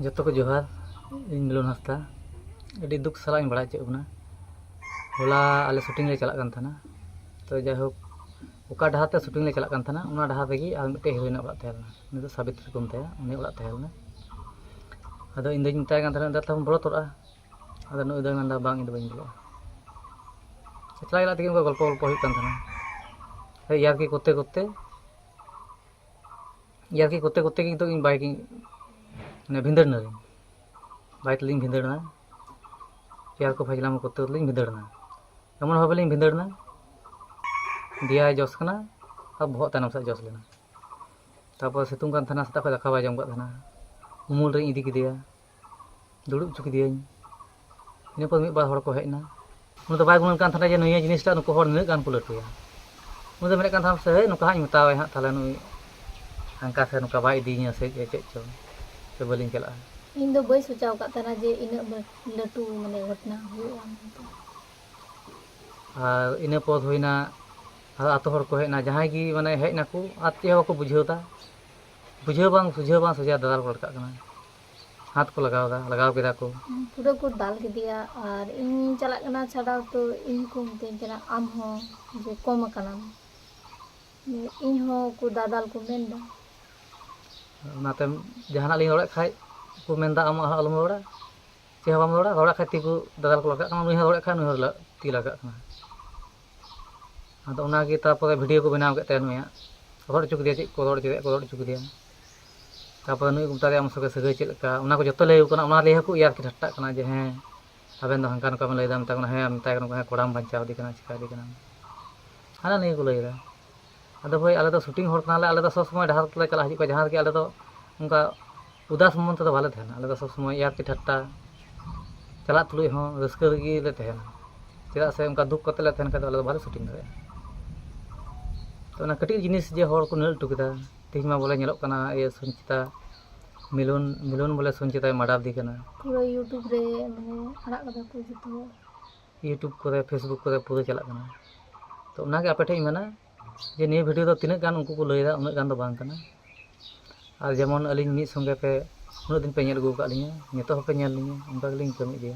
जोतो को जोहार इन मिलन हस्ता अभी दुख सला बड़ा चे होला आले शूटिंग ले चला तो जाहोक ओका डहार ते शूटिंग ले चला उना डहार रेगी आर मिटे हिरोइन ओड़ा तहेलना उनी दो साबित्री को मताया उनी ओड़ा तहेलना अदो इन दोኝ मताय कान तहना दा तम बड़ो तोड़ा अदो नुई दो मेंदा बांग इन दो बाኝ बोला चला गला तगे गल्प गल्प हुई कान तहना यारकी कोते कोते की तो इन बाइक ने भिंदड़ना बाइक लिंग भिंदड़ना यार को फजलाम कोते लिंग भिंदड़ना एमन भावे लिंग भिंदड़ना दिया जस कना अब बहुत तनम सा जस लेना तापर सितुंग कान थाना सता दाका बाय जम थाना उमुल रे इदी किदिया दुड़ुब चुकी दिया इन पर मिद बार हड़ को हेजना उन तो बाय गुणन कान थाना जे नया जिनिसटा नुको हड़ निना गान को लटुया उन तो मेने कान थाना से नुका हाई मतावे हां थाले नुई हंका से नुका बाय इदीया से चे चो से बलिंग चला इन दो बई सोचाव का तना जे इन लटू माने घटना हुआ और इन पद होइना आतो हड़ को हेना जहां की माने हेजना को आते हो को बुझेवता बुझेव बांग सुझेव बांग सजा दादाल को लटका कना हाथ को लगाव केदा को पूरा को दाल के दिया और इन चला कना छाड़ा तो इन को मते जना आम हो जे कम कना इन हो को दादाल को मेंदा नाते जहाना लिंग रोड़ा खाय को मेंदा आम अलम रोड़ा चे बाम रोड़ा खाय ती को दादाल को लगा कना नुई रोड़ा खाय नुई ती लगा कना अदो ओना गे तापर वीडियो को बनाव केते नुया रोड़ चुक दिया चे को रोड़ चुक दिया तापर नुई गुमता रे आम सके सगे चे लका ओना को जतो ले कना ओना ले हकु यार की ठट्टा कना जे हे अबेन दो हंका नुका ले दाम ता कना हे मताय कना कोड़ाम बंचाव दी कना चिका दी कना हाना नहीं को लेदा अदो भाई आले तो शूटिंग होड़ कना आले तो सब समय ढार ले चला हिजु को जहां के आले तो उनका उदास मन तो भाले थेना आले तो सब समय यार की ठट्टा चला तुलुई हो रस्का गी ले थेना चेदा से उनका दुख कते ले थेन का आले तो भाले शूटिंग करे तो ना कटी जिनिस जे होड़ को नल टुकदा तेज मा बोले नेलोक कना ये संचिता मिलन बोले संचिता माडाव दी कना पूरा यूट्यूब रे माने हड़ा कदा को जतो यूट्यूब करे फेसबुक करे पूरा चला कना तो उना के आपे ठे मेना जे निये वीडियो तो तिना गान उनको को लैदा उना गान दो बांग कना और जेमन अलिंग मी संगे पे उना दिन पे नेल गु का लिया नेतो होपे नेल लिया उनका लिंक कमी जे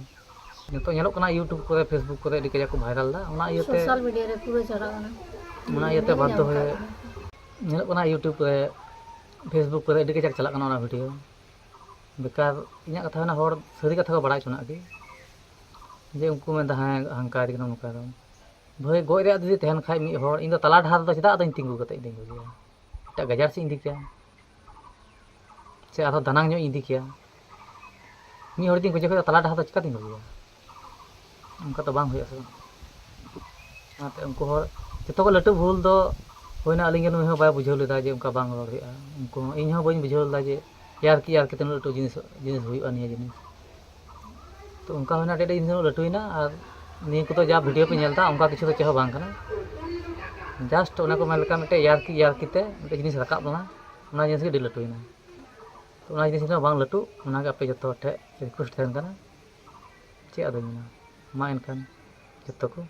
नेतो नेलोक कना यूट्यूब करे फेसबुक करे एडी के को वायरल दा उना इयते सोशल मीडिया रे पूरा चला कना उना इयते बाध्य होय नेलोक कना यूट्यूब करे फेसबुक करे एडी के चला कना उना वीडियो बेकार इना कथा ना होड़ सरी कथा को बड़ाय चुना के जे उनको में दहा हंकार के नुका दो भाई गोय रे दीदी तहन खाय मी होड़ इन तला ढार दो चदा दइन तिंगु कते दिन गया एटा गजार से इंदी क्या से आरो दानांग ᱧᱚ इंदी क्या मी होड़ दिन को जे तला ढार दो चिका दिन गया उनका तो बांग होया से आते उनको होड़ जतो को लटू भूल दो होइना अलिंग नुई हो बाय बुझाव लेदा जे उनका बांग रोड़ होया उनको इन हो बइन बुझाव लेदा जे यार की तन लटू जिनिस हुआ निया जिनिस तो उनका होना डेडे इन लटुइना और नी को तो जा वीडियो पे नेलता उनका किछु तो चेह बांग कना जस्ट ओना को मेलका मिटे यार की ते मिटे जिनिस रकाब दना ओना जिनिस के डी लटुइना तो ओना जिनिस बांग लटू ओना के आपे जतो ठे रिक्वेस्ट थेन कना चे अदो मा एनखान जतो को